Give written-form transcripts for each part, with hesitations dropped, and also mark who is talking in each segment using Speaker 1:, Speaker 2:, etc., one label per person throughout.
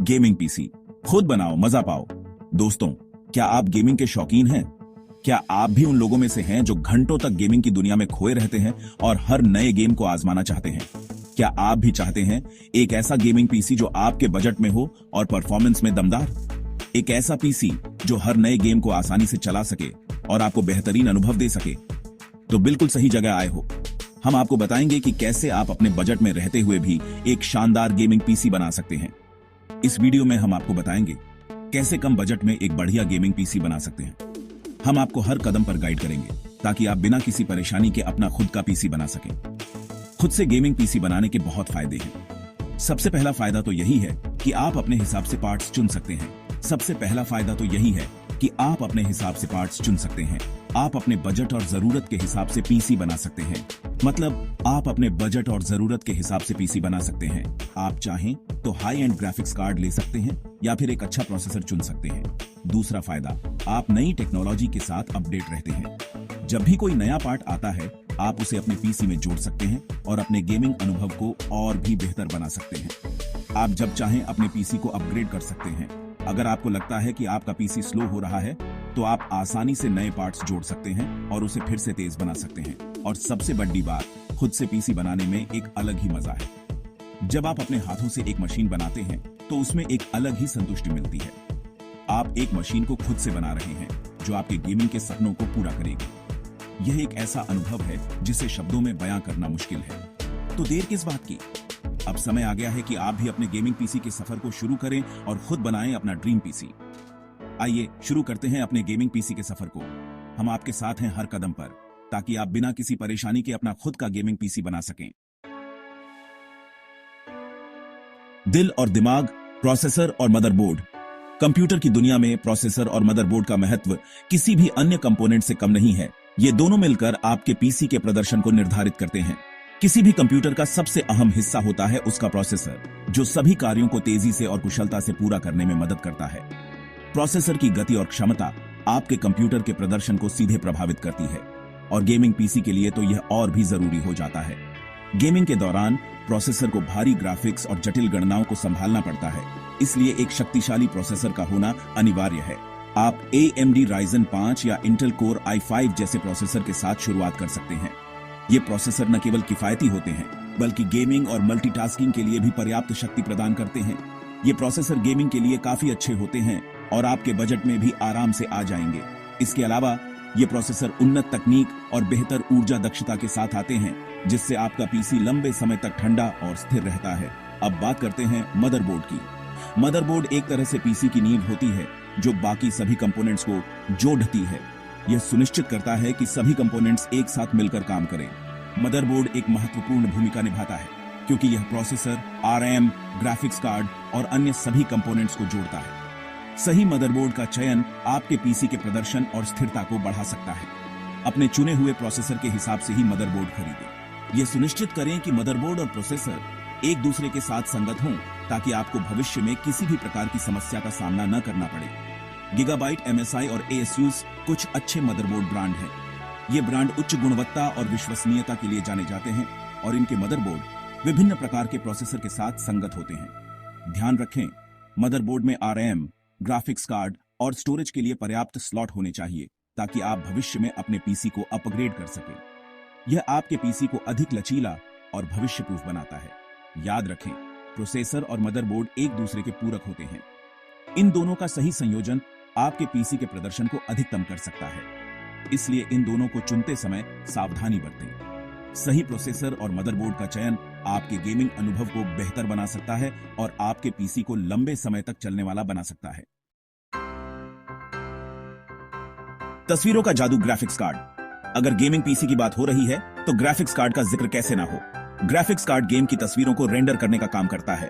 Speaker 1: Gaming PC खुद बनाओ, मजा पाओ। दोस्तों, क्या आप गेमिंग के शौकीन हैं? क्या आप भी उन लोगों में से हैं जो घंटों तक गेमिंग की दुनिया में खोए रहते हैं और हर नए गेम को आजमाना चाहते हैं? क्या आप भी चाहते हैं एक ऐसा गेमिंग पीसी जो आपके बजट में हो और परफॉर्मेंस में दमदार? एक ऐसा पीसी जो हर नए गेम को आसानी से चला सके और आपको बेहतरीन अनुभव दे सके? तो बिल्कुल सही जगह आए हो। हम आपको बताएंगे कि कैसे आप अपने बजट में रहते हुए भी एक शानदार गेमिंग पीसी बना सकते हैं। इस वीडियो में हम आपको बताएंगे कैसे कम बजट में एक बढ़िया गेमिंग पीसी बना सकते हैं। हम आपको हर कदम पर गाइड करेंगे ताकि आप बिना किसी परेशानी के अपना खुद का पीसी बना सकें। खुद से गेमिंग पीसी बनाने के बहुत फायदे हैं। सबसे पहला फायदा तो यही है कि आप अपने हिसाब से पार्ट्स चुन सकते हैं। सबसे पहला फायदा तो यही है कि आप अपने हिसाब से पार्ट्स चुन सकते हैं। आप अपने बजट और जरूरत के हिसाब से पीसी बना सकते हैं। मतलब आप अपने बजट और जरूरत के हिसाब से पीसी बना सकते हैं। आप चाहें तो हाई एंड ग्राफिक्स कार्ड ले सकते हैं या फिर एक अच्छा प्रोसेसर चुन सकते हैं। दूसरा फायदा, आप नई टेक्नोलॉजी के साथ अपडेट रहते हैं। जब भी कोई नया पार्ट आता है, आप उसे अपने पीसी में जोड़ सकते हैं और अपने गेमिंग अनुभव को और भी बेहतर बना सकते हैं। आप जब चाहें अपने पीसी को अपग्रेड कर सकते हैं। अगर आपको लगता है कि आपका पीसी स्लो हो रहा है, तो आप आसानी से नए पार्ट्स जोड़ सकते हैं और उसे फिर से तेज बना सकते हैं। और सबसे बड़ी बात, खुद से पीसी बनाने में एक अलग ही मजा है। जब आप अपने हाथों से एक मशीन बनाते हैं तो उसमें एक अलग ही संतुष्टि मिलती है। आप एक मशीन को खुद से बना रहे हैं जो आपके गेमिंग के सपनों को पूरा करेगी। यह एक ऐसा अनुभव है जिसे शब्दों में बयां करना मुश्किल है। तो देर किस बात की? अब समय आ गया है कि आप भी अपने गेमिंग पीसी के सफर को शुरू करें और खुद बनाएं अपना ड्रीम पीसी। आइए शुरू करते हैं अपने गेमिंग पीसी के सफर को। हम आपके साथ हैं हर कदम पर, ताकि आप बिना किसी परेशानी के अपना खुद का गेमिंग पीसी बना सकें। दिल और दिमाग, प्रोसेसर और मदरबोर्ड। कंप्यूटर की दुनिया में प्रोसेसर और मदरबोर्ड का महत्व किसी भी अन्य कंपोनेंट से कम नहीं है। ये दोनों मिलकर आपके पीसी के प्रदर्शन को निर्धारित करते हैं। किसी भी कंप्यूटर का सबसे अहम हिस्सा होता है उसका प्रोसेसर, जो सभी कार्यों को तेजी से और कुशलता से पूरा करने में मदद करता है। प्रोसेसर की गति और क्षमता आपके कंप्यूटर के प्रदर्शन को सीधे प्रभावित करती है, और गेमिंग पीसी के लिए तो यह और भी जरूरी हो जाता है। गेमिंग के दौरान प्रोसेसर को भारी ग्राफिक्स और जटिल गणनाओं को संभालना पड़ता है, इसलिए एक शक्तिशाली प्रोसेसर का होना अनिवार्य है। आप AMD Ryzen 5 या Intel Core i5 जैसे प्रोसेसर के साथ शुरुआत कर सकते हैं। ये प्रोसेसर न केवल किफायती होते हैं, बल्कि गेमिंग और मल्टीटास्किंग के लिए भी पर्याप्त शक्ति प्रदान करते हैं। ये प्रोसेसर गेमिंग के लिए काफी अच्छे होते हैं और आपके बजट में भी आराम से आ जाएंगे। इसके अलावा ये प्रोसेसर उन्नत तकनीक और बेहतर ऊर्जा दक्षता के साथ आते हैं, जिससे आपका पीसी लंबे समय तक ठंडा और स्थिर रहता है। अब बात करते हैं मदरबोर्ड की। मदरबोर्ड एक तरह से पीसी की नींव होती है, जो बाकी सभी कंपोनेंट्स को जोड़ती है। यह सुनिश्चित करता है कि सभी कंपोनेंट्स एक साथ मिलकर काम करें। मदरबोर्ड एक महत्वपूर्ण भूमिका निभाता है, क्योंकि यह प्रोसेसर, RAM, ग्राफिक्स कार्ड और अन्य सभी कंपोनेंट्स को जोड़ता है। सही मदरबोर्ड का चयन आपके पीसी के प्रदर्शन और स्थिरता को बढ़ा सकता है। अपने चुने हुए प्रोसेसर के हिसाब से ही मदरबोर्ड खरीदें। यह सुनिश्चित करें कि मदरबोर्ड और प्रोसेसर एक दूसरे के साथ संगत हों, ताकि आपको भविष्य में किसी भी प्रकार की समस्या का सामना न करना पड़े। गीगाबाइट, MSI और ASUS कुछ अच्छे मदरबोर्ड ब्रांड हैं। ये ब्रांड उच्च गुणवत्ता और विश्वसनीयता के लिए जाने जाते हैं, और इनके मदरबोर्ड विभिन्न प्रकार के प्रोसेसर के साथ संगत होते हैं। ध्यान रखें, मदरबोर्ड में RAM, ग्राफिक्स कार्ड और स्टोरेज के लिए पर्याप्त स्लॉट होने चाहिए, ताकि आप भविष्य में अपने पीसी को अपग्रेड कर सकें। यह आपके पीसी को अधिक लचीला और भविष्य प्रूफ बनाता है। याद रखें, प्रोसेसर और मदरबोर्ड एक दूसरे के पूरक होते हैं। इन दोनों का सही संयोजन आपके पीसी के प्रदर्शन को अधिकतम कर सकता है, इसलिए इन दोनों को चुनते समय सावधानी बरतें। सही प्रोसेसर और मदरबोर्ड का चयन आपके गेमिंग अनुभव को बेहतर बना सकता है और आपके पीसी को लंबे समय तक चलने वाला बना सकता है। तस्वीरों का जादू, ग्राफिक्स कार्ड। अगर गेमिंग पीसी की बात हो रही है, तो ग्राफिक्स कार्ड का जिक्र कैसे ना हो। ग्राफिक्स कार्ड गेम की तस्वीरों को रेंडर करने का काम करता है।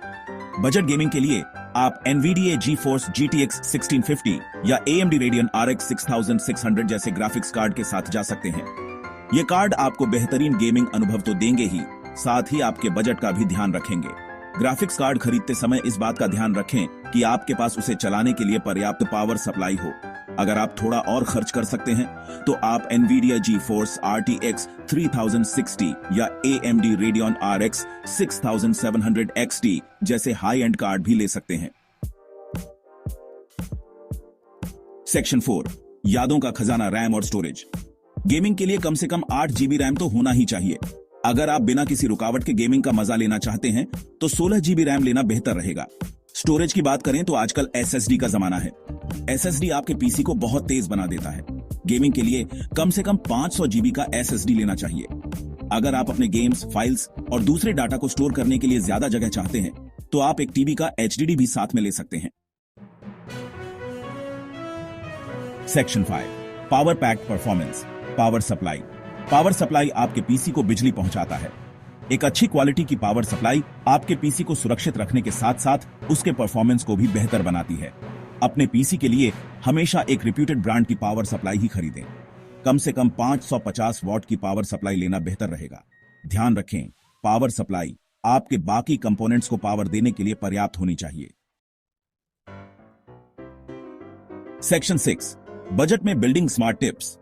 Speaker 1: बजट गेमिंग के लिए आप NVIDIA GeForce GTX 1650 या AMD Radeon RX 6600 जैसे ग्राफिक्स कार्ड के साथ जा सकते हैं। ये कार्ड आपको बेहतरीन गेमिंग अनुभव तो देंगे ही, साथ ही आपके बजट का भी ध्यान रखेंगे। ग्राफिक्स कार्ड खरीदते समय इस बात का ध्यान रखें कि आपके पास उसे चलाने के लिए पर्याप्त पावर सप्लाई हो। अगर आप थोड़ा और खर्च कर सकते हैं, तो आप NVIDIA GeForce RTX 3060 या AMD Radeon RX 6700 XT जैसे हाई एंड कार्ड भी ले सकते हैं। सेक्शन 4, यादों का खजाना, रैम और स्टोरेज। गेमिंग के लिए कम से कम 8 जीबी रैम तो होना ही चाहिए। अगर आप बिना किसी रुकावट के गेमिंग का मजा लेना चाहते हैं तो 16 जीबी रैम लेना बेहतर रहेगा। स्टोरेज की बात करें तो आजकल एसएसडी का जमाना है। एसएसडी आपके पीसी को बहुत तेज बना देता है। गेमिंग के लिए कम से कम 500 जीबी का एसएसडी लेना चाहिए। अगर आप अपने गेम्स, फाइल्स और दूसरे डाटा को स्टोर करने के लिए ज्यादा जगह चाहते हैं तो आप एक टीबी का एचडीडी भी साथ में ले सकते हैं। Section 5, power packed performance, power supply. Power supply आपके पीसी को बिजली पहुंचाता है। एक अच्छी क्वालिटी की पावर सप्लाई आपके पीसी को सुरक्षित रखने के साथ साथ उसके परफॉर्मेंस को भी बेहतर बनाती है। अपने पीसी के लिए हमेशा एक रिप्यूटेड ब्रांड की पावर सप्लाई ही खरीदें। कम से कम 550 वॉट की पावर सप्लाई लेना बेहतर रहेगा। ध्यान रखें, पावर सप्लाई आपके बाकी कंपोनेंट्स को पावर देने के लिए पर्याप्त होनी चाहिए। सेक्शन 6, बजट में बिल्डिंग स्मार्ट टिप्स।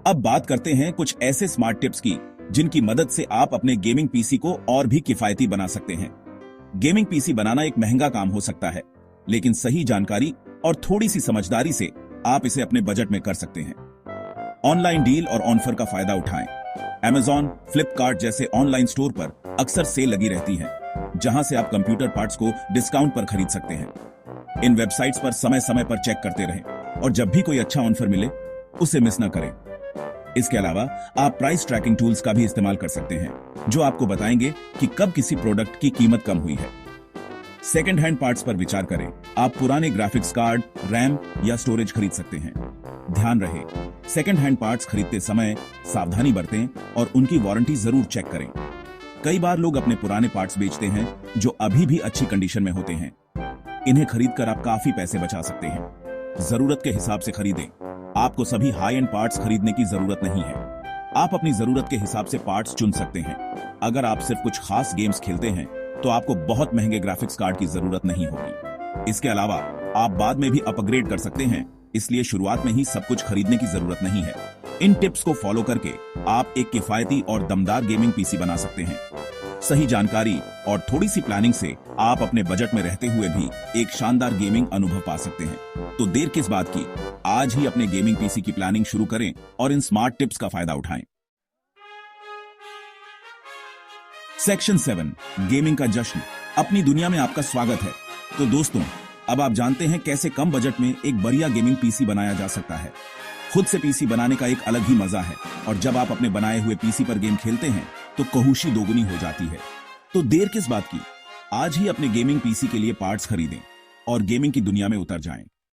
Speaker 1: अब बात करते हैं कुछ ऐसे स्मार्ट टिप्स की जिनकी मदद से आप अपने गेमिंग पीसी को और भी किफायती बना सकते हैं। गेमिंग पीसी बनाना एक महंगा काम हो सकता है, लेकिन सही जानकारी और थोड़ी सी समझदारी से आप इसे अपने बजट में कर सकते हैं। ऑनलाइन डील और ऑफर का फायदा उठाएं। Amazon, फ्लिपकार्ट जैसे ऑनलाइन स्टोर पर अक्सर सेल लगी रहती है, जहां से आप कंप्यूटर पार्ट्स को डिस्काउंट पर खरीद सकते हैं। इन वेबसाइट्स पर समय समय पर चेक करते रहें और जब भी कोई अच्छा ऑफर मिले उसे मिस न करें। इसके अलावा आप प्राइस ट्रैकिंग टूल्स का भी इस्तेमाल कर सकते हैं, जो आपको बताएंगे कि कब किसी प्रोडक्ट की कीमत कम हुई है। सेकेंड हैंड पार्ट्स पर विचार करें। आप पुराने ग्राफिक्स कार्ड, रैम या स्टोरेज खरीद सकते हैं। ध्यान रहे, सेकेंड हैंड पार्ट्स खरीदते समय सावधानी बरतें और उनकी वारंटी जरूर चेक करें। कई बार लोग अपने पुराने पार्ट्स बेचते हैं जो अभी भी अच्छी कंडीशन में होते हैं। इन्हें खरीदकर आप काफी पैसे बचा सकते हैं। जरूरत के हिसाब से खरीदें। आपको सभी हाई एंड पार्ट्स खरीदने की जरूरत नहीं है। आप अपनी जरूरत के हिसाब से पार्ट्स चुन सकते हैं। अगर आप सिर्फ कुछ खास गेम्स खेलते हैं तो आपको बहुत महंगे ग्राफिक्स कार्ड की जरूरत नहीं होगी। इसके अलावा आप बाद में भी अपग्रेड कर सकते हैं, इसलिए शुरुआत में ही सब कुछ खरीदने की जरूरत नहीं है। इन टिप्स को फॉलो करके आप एक किफायती और दमदार गेमिंग पीसी बना सकते हैं। सही जानकारी और थोड़ी सी प्लानिंग से आप अपने बजट में रहते हुए भी एक शानदार गेमिंग अनुभव पा सकते हैं। तो देर किस बात की, आज ही अपने गेमिंग पीसी की प्लानिंग शुरू करें और इन स्मार्ट टिप्स का फायदा उठाएं। सेक्शन 7, गेमिंग का जश्न। अपनी दुनिया में आपका स्वागत है। तो दोस्तों, अब आप जानते हैं कैसे कम बजट में एक बढ़िया गेमिंग पीसी बनाया जा सकता है। खुद से पीसी बनाने का एक अलग ही मजा है, और जब आप अपने बनाए हुए पीसी पर गेम खेलते हैं तो खुशी दोगुनी हो जाती है। तो देर किस बात की, आज ही अपने गेमिंग पीसी के लिए पार्ट्स खरीदें और गेमिंग की दुनिया में उतर जाएं।